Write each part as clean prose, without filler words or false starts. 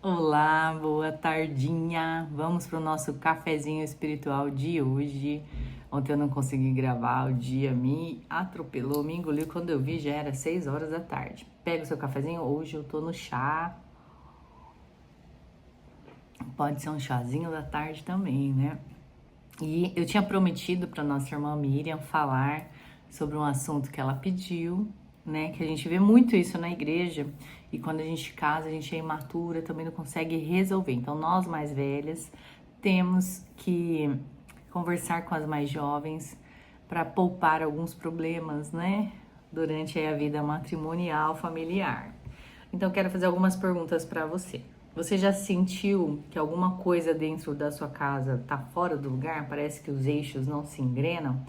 Olá, boa tardinha. Vamos para o nosso cafezinho espiritual de hoje. Ontem eu não consegui gravar, o dia me atropelou, me engoliu. Quando eu vi já era 6 horas da tarde. Pega o seu cafezinho, hoje eu tô no chá. Pode ser um chazinho da tarde também, né? E eu tinha prometido para nossa irmã Miriam falar sobre um assunto que ela pediu, né? Que a gente vê muito isso na igreja e quando a gente casa, a gente é imatura, também não consegue resolver. Então, nós mais velhas temos que conversar com as mais jovens para poupar alguns problemas, né? Durante a vida matrimonial, familiar. Então, quero fazer algumas perguntas para você. Você já sentiu que alguma coisa dentro da sua casa está fora do lugar? Parece que os eixos não se engrenam?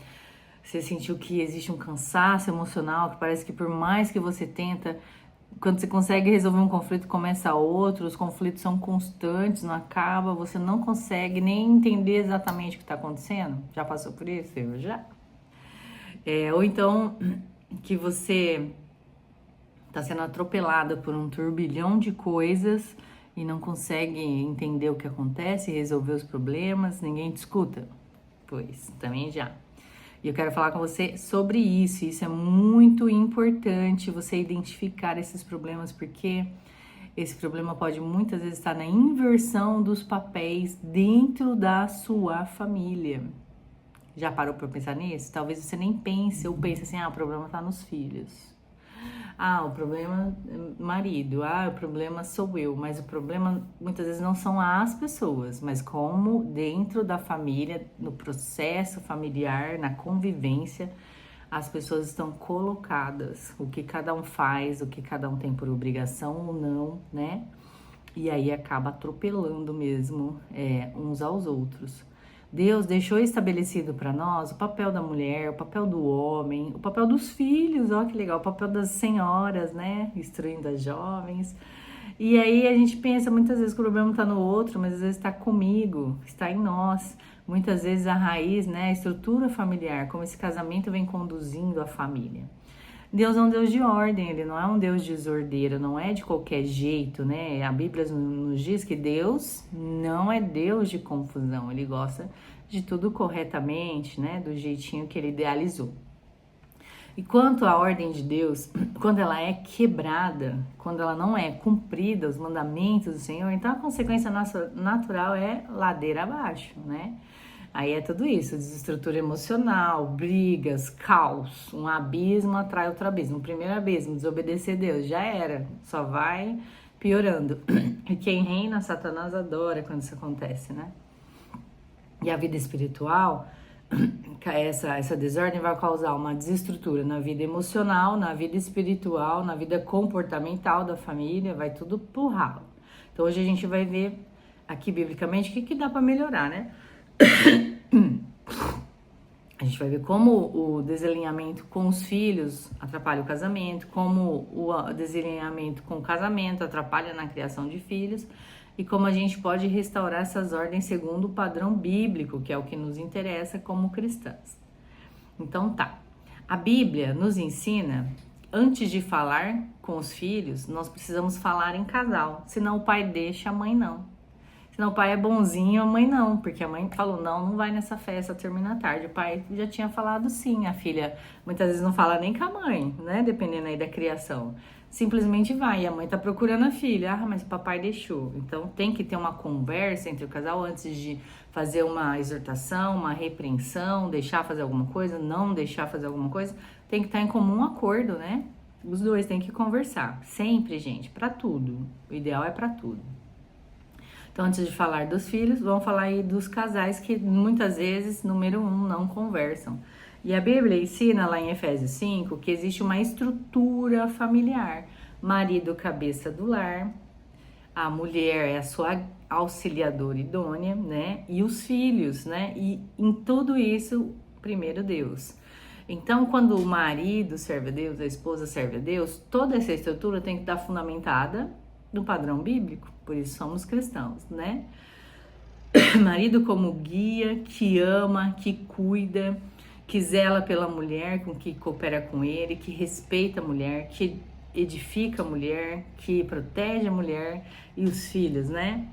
Você sentiu que existe um cansaço emocional, que parece que por mais que você tenta, quando você consegue resolver um conflito, começa outro, os conflitos são constantes, não acaba, você não consegue nem entender exatamente o que está acontecendo? Já passou por isso? Eu já. Ou então que você está sendo atropelada por um turbilhão de coisas e não consegue entender o que acontece, resolver os problemas, ninguém te escuta? Pois, também já. E eu quero falar com você sobre isso. Isso é muito importante, você identificar esses problemas, porque esse problema pode muitas vezes estar na inversão dos papéis dentro da sua família. Já parou para pensar nisso? Talvez você nem pense ou pense assim, o problema está nos filhos. O problema é marido, o problema sou eu, mas o problema muitas vezes não são as pessoas, mas como dentro da família, no processo familiar, na convivência, as pessoas estão colocadas, o que cada um faz, o que cada um tem por obrigação ou não, né? E aí acaba atropelando mesmo uns aos outros. Deus deixou estabelecido para nós o papel da mulher, o papel do homem, o papel dos filhos, ó que legal, o papel das senhoras, né? Instruindo as jovens. E aí a gente pensa muitas vezes que o problema está no outro, mas às vezes está comigo, está em nós. Muitas vezes a raiz, né? A estrutura familiar, como esse casamento vem conduzindo a família. Deus é um Deus de ordem, ele não é um Deus de desordeiro, não é de qualquer jeito, né? A Bíblia nos diz que Deus não é Deus de confusão, ele gosta de tudo corretamente, né? Do jeitinho que ele idealizou. E quanto à ordem de Deus, quando ela é quebrada, quando ela não é cumprida, os mandamentos do Senhor, então a consequência natural é ladeira abaixo, né? Aí é tudo isso, desestrutura emocional, brigas, caos, um abismo atrai outro abismo. O primeiro abismo, desobedecer a Deus, já era, só vai piorando. E quem reina, Satanás adora quando isso acontece, né? E a vida espiritual, essa desordem vai causar uma desestrutura na vida emocional, na vida espiritual, na vida comportamental da família, vai tudo pro ralo. Então hoje a gente vai ver aqui biblicamente o que dá para melhorar, né? A gente vai ver como o desalinhamento com os filhos atrapalha o casamento, como o desalinhamento com o casamento atrapalha na criação de filhos e como a gente pode restaurar essas ordens segundo o padrão bíblico, que é o que nos interessa como cristãs. Então tá, a Bíblia nos ensina, antes de falar com os filhos, nós precisamos falar em casal, senão o pai deixa, a mãe não. Senão o pai é bonzinho, a mãe não, porque a mãe falou, não vai nessa festa, termina tarde. O pai já tinha falado sim, a filha muitas vezes não fala nem com a mãe, né, dependendo aí da criação. Simplesmente vai, e a mãe tá procurando a filha, mas o papai deixou. Então tem que ter uma conversa entre o casal antes de fazer uma exortação, uma repreensão, deixar fazer alguma coisa, não deixar fazer alguma coisa. Tem que estar em comum acordo, né? Os dois têm que conversar, sempre, gente, pra tudo. O ideal é pra tudo. Então, antes de falar dos filhos, vamos falar aí dos casais que muitas vezes, número 1, não conversam. E a Bíblia ensina lá em Efésios 5 que existe uma estrutura familiar. Marido, cabeça do lar, a mulher é a sua auxiliadora idônea, né? E os filhos, né? E em tudo isso, primeiro Deus. Então, quando o marido serve a Deus, a esposa serve a Deus, toda essa estrutura tem que estar fundamentada no padrão bíblico, por isso somos cristãos, né? Marido como guia, que ama, que cuida, que zela pela mulher, com que coopera com ele, que respeita a mulher, que edifica a mulher, que protege a mulher e os filhos, né?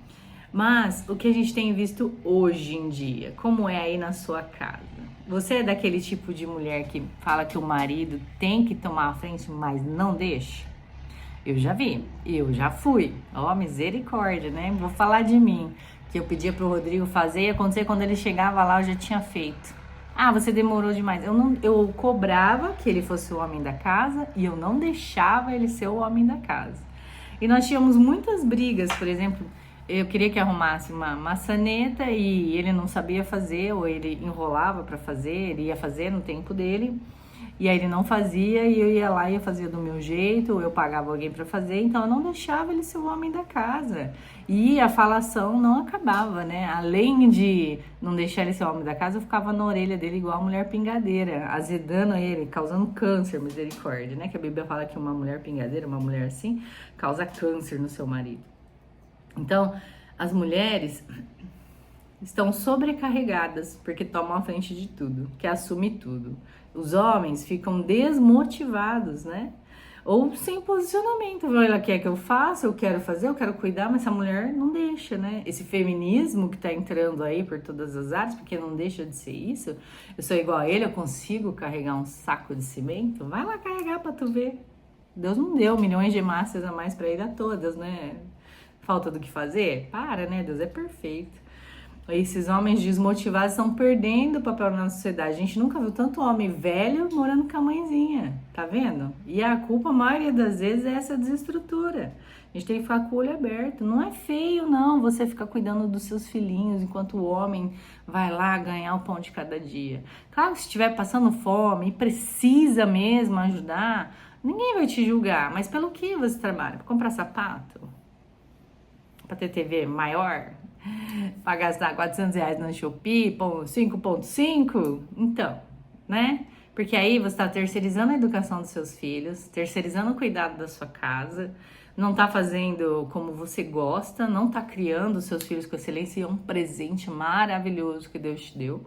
Mas o que a gente tem visto hoje em dia, como é aí na sua casa? Você é daquele tipo de mulher que fala que o marido tem que tomar a frente, mas não deixa? Eu já vi, eu já fui. Ó, misericórdia, né? Vou falar de mim, que eu pedia pro Rodrigo fazer e acontecia quando ele chegava lá, eu já tinha feito. Ah, você demorou demais. Eu cobrava que ele fosse o homem da casa e eu não deixava ele ser o homem da casa. E nós tínhamos muitas brigas, por exemplo, eu queria que arrumasse uma maçaneta e ele não sabia fazer, ou ele enrolava para fazer, ele ia fazer no tempo dele, e aí ele não fazia, e eu ia lá e eu fazia do meu jeito, ou eu pagava alguém para fazer, então eu não deixava ele ser o homem da casa. E a falação não acabava, né? Além de não deixar ele ser o homem da casa, eu ficava na orelha dele igual a mulher pingadeira, azedando ele, causando câncer, misericórdia, né? Que a Bíblia fala que uma mulher pingadeira, uma mulher assim, causa câncer no seu marido. Então, as mulheres estão sobrecarregadas porque tomam a frente de tudo, que assume tudo. Os homens ficam desmotivados, né? Ou sem posicionamento. Ela quer que eu faça, eu quero fazer, eu quero cuidar, mas essa mulher não deixa, né? Esse feminismo que tá entrando aí por todas as áreas, porque não deixa de ser isso. Eu sou igual a ele, eu consigo carregar um saco de cimento? Vai lá carregar pra tu ver. Deus não deu milhões de massas a mais pra ele a todas, né? Falta do que fazer? Para, né? Deus é perfeito. Esses homens desmotivados estão perdendo o papel na sociedade. A gente nunca viu tanto homem velho morando com a mãezinha, tá vendo? E a culpa, a maioria das vezes, é essa desestrutura. A gente tem que ficar com o olho aberto. Não é feio, não, você ficar cuidando dos seus filhinhos enquanto o homem vai lá ganhar o pão de cada dia. Claro que se estiver passando fome e precisa mesmo ajudar, ninguém vai te julgar. Mas pelo que você trabalha? Para comprar sapato? Para ter TV maior? Para gastar R$400 no Shopee, 5.5? Então, né? Porque aí você está terceirizando a educação dos seus filhos, terceirizando o cuidado da sua casa, não está fazendo como você gosta, não está criando os seus filhos com excelência, e é um presente maravilhoso que Deus te deu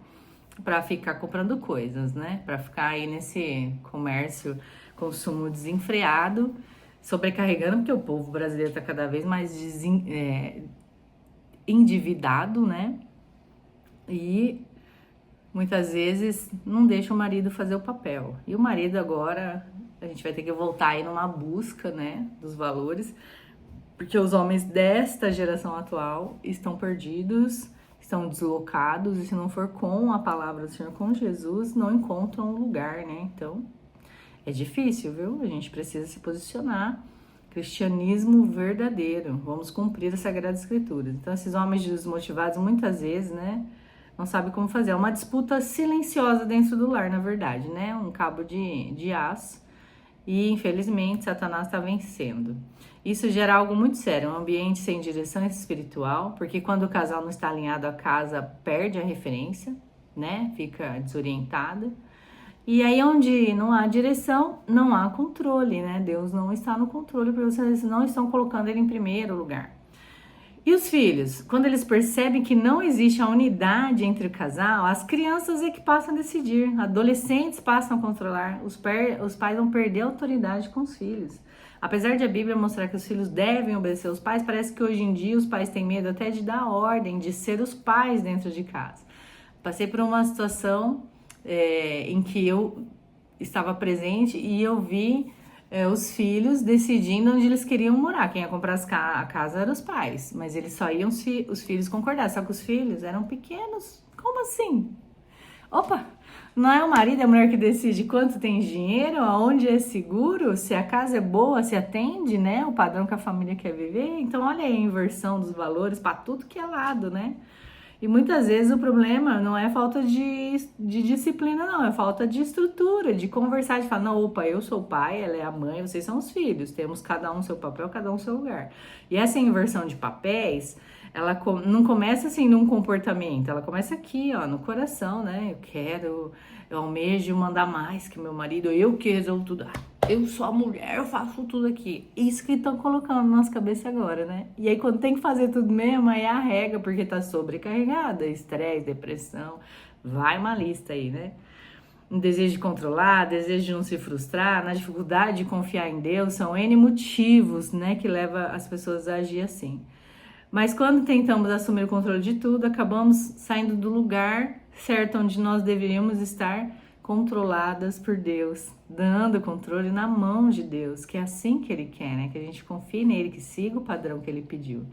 para ficar comprando coisas, né? Para ficar aí nesse comércio, consumo desenfreado, sobrecarregando, porque o povo brasileiro está cada vez mais endividado, né? E muitas vezes não deixa o marido fazer o papel. E o marido agora, a gente vai ter que voltar aí numa busca, né, dos valores, porque os homens desta geração atual estão perdidos, estão deslocados, e se não for com a palavra do Senhor, com Jesus, não encontram um lugar, né? Então, é difícil, viu? A gente precisa se posicionar. Cristianismo verdadeiro. Vamos cumprir as Sagradas Escrituras. Então, esses homens desmotivados, muitas vezes, né, não sabem como fazer. É uma disputa silenciosa dentro do lar, na verdade, né? Um cabo de aço. E, infelizmente, Satanás está vencendo. Isso gera algo muito sério, um ambiente sem direção espiritual, porque quando o casal não está alinhado, a casa perde a referência, né? Fica desorientada. E aí, onde não há direção, não há controle, né? Deus não está no controle, porque vocês não estão colocando ele em primeiro lugar. E os filhos? Quando eles percebem que não existe a unidade entre o casal, as crianças é que passam a decidir, adolescentes passam a controlar, os pais vão perder a autoridade com os filhos. Apesar de a Bíblia mostrar que os filhos devem obedecer aos pais, parece que hoje em dia os pais têm medo até de dar ordem, de ser os pais dentro de casa. Passei por uma situação em que eu estava presente e eu vi os filhos decidindo onde eles queriam morar. Quem ia comprar a casa eram os pais, mas eles só iam se os filhos concordassem. Só que os filhos eram pequenos. Como assim? Opa! Não é o marido e a mulher que decide quanto tem dinheiro, aonde é seguro, se a casa é boa, se atende, né? O padrão que a família quer viver. Então, olha aí a inversão dos valores para tudo que é lado, né? E muitas vezes o problema não é falta de disciplina, não. É falta de estrutura, de conversar, de falar, não, opa, eu sou o pai, ela é a mãe, vocês são os filhos. Temos cada um seu papel, cada um seu lugar. E essa inversão de papéis, ela não começa assim num comportamento, ela começa aqui, ó, no coração, né? Eu almejo mandar mais que meu marido, eu que resolvo tudo. Eu sou a mulher, eu faço tudo aqui. Isso que estão colocando na nossa cabeça agora, né? E aí quando tem que fazer tudo mesmo, aí arrega porque tá sobrecarregada, estresse, depressão, vai uma lista aí, né? no desejo de controlar, desejo de não se frustrar, na dificuldade de confiar em Deus, são N motivos, né, que leva as pessoas a agir assim. Mas quando tentamos assumir o controle de tudo, acabamos saindo do lugar certo onde nós deveríamos estar, controladas por Deus, dando o controle na mão de Deus, que é assim que Ele quer, né? Que a gente confie nele, que siga o padrão que Ele pediu.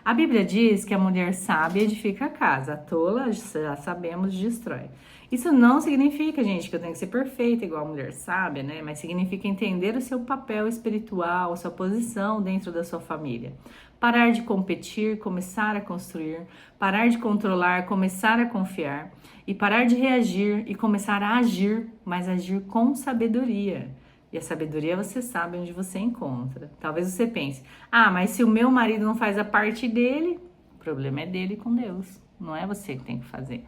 A Bíblia diz que a mulher sábia edifica a casa, a tola, já sabemos, destrói. Isso não significa, gente, que eu tenho que ser perfeita igual a mulher sábia, né? Mas significa entender o seu papel espiritual, a sua posição dentro da sua família. Parar de competir, começar a construir. Parar de controlar, começar a confiar. E parar de reagir e começar a agir, mas agir com sabedoria. E a sabedoria você sabe onde você encontra. Talvez você pense, mas se o meu marido não faz a parte dele, o problema é dele com Deus. Não é você que tem que fazer.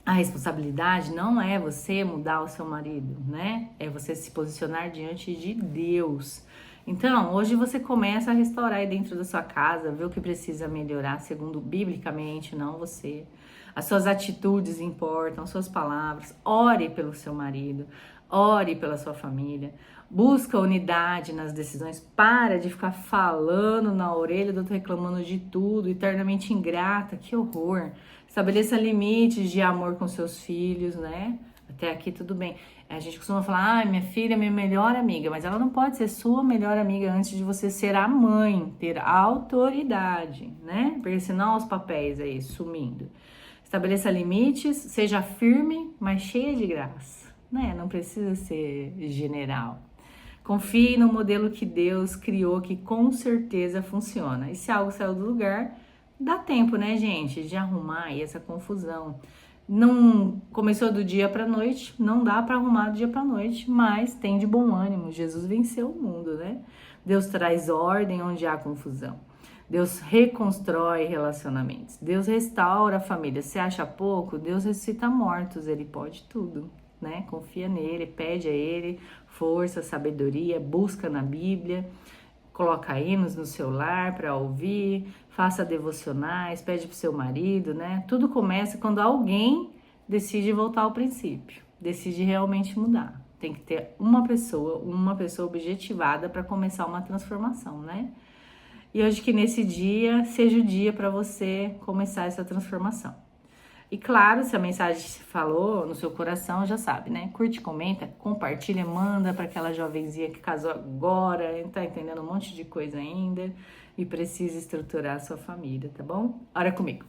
A responsabilidade não é você mudar o seu marido, né? É você se posicionar diante de Deus. Então, hoje você começa a restaurar aí dentro da sua casa, ver o que precisa melhorar, segundo biblicamente, não você. As suas atitudes importam, suas palavras. Ore pelo seu marido, ore pela sua família. Busca unidade nas decisões. Para de ficar falando na orelha do outro, reclamando de tudo, eternamente ingrata. Que horror. Estabeleça limites de amor com seus filhos, né? Até aqui tudo bem. A gente costuma falar, minha filha é minha melhor amiga, mas ela não pode ser sua melhor amiga antes de você ser a mãe, ter autoridade, né? Porque senão os papéis aí sumindo. Estabeleça limites, seja firme, mas cheia de graça, né? Não precisa ser general. Confie no modelo que Deus criou, que com certeza funciona. E se algo saiu do lugar, dá tempo, né, gente, de arrumar aí essa confusão. Não começou do dia para noite, não dá para arrumar do dia para noite, mas tem de bom ânimo. Jesus venceu o mundo, né? Deus traz ordem onde há confusão. Deus reconstrói relacionamentos. Deus restaura a família. Se acha pouco, Deus ressuscita mortos. Ele pode tudo, né? Confia nele, pede a ele força, sabedoria, busca na Bíblia. Coloca hinos no seu lar para ouvir, faça devocionais, pede pro seu marido, né? Tudo começa quando alguém decide voltar ao princípio, decide realmente mudar. Tem que ter uma pessoa objetivada para começar uma transformação, né? E hoje que nesse dia seja o dia para você começar essa transformação. E claro, se a mensagem falou no seu coração, já sabe, né? Curte, comenta, compartilha, manda para aquela jovenzinha que casou agora, tá entendendo um monte de coisa ainda e precisa estruturar a sua família, tá bom? Ora comigo.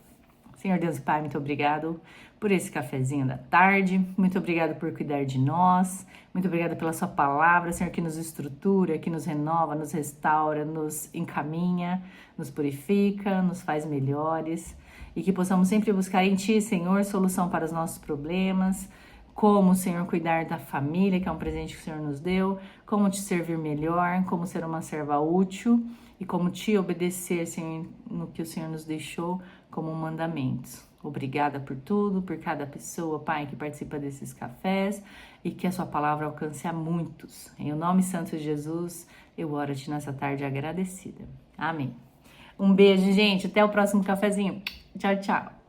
Senhor Deus e Pai, muito obrigado por esse cafezinho da tarde, muito obrigado por cuidar de nós, muito obrigado pela sua palavra, Senhor, que nos estrutura, que nos renova, nos restaura, nos encaminha, nos purifica, nos faz melhores. E que possamos sempre buscar em Ti, Senhor, solução para os nossos problemas, como, Senhor, cuidar da família, que é um presente que o Senhor nos deu, como Te servir melhor, como ser uma serva útil e como Te obedecer, Senhor, no que o Senhor nos deixou como mandamentos. Obrigada por tudo, por cada pessoa, Pai, que participa desses cafés e que a Sua palavra alcance a muitos. Em o nome santo de Jesus, eu oro a Ti nessa tarde agradecida. Amém. Um beijo, gente. Até o próximo cafezinho. Tchau, tchau.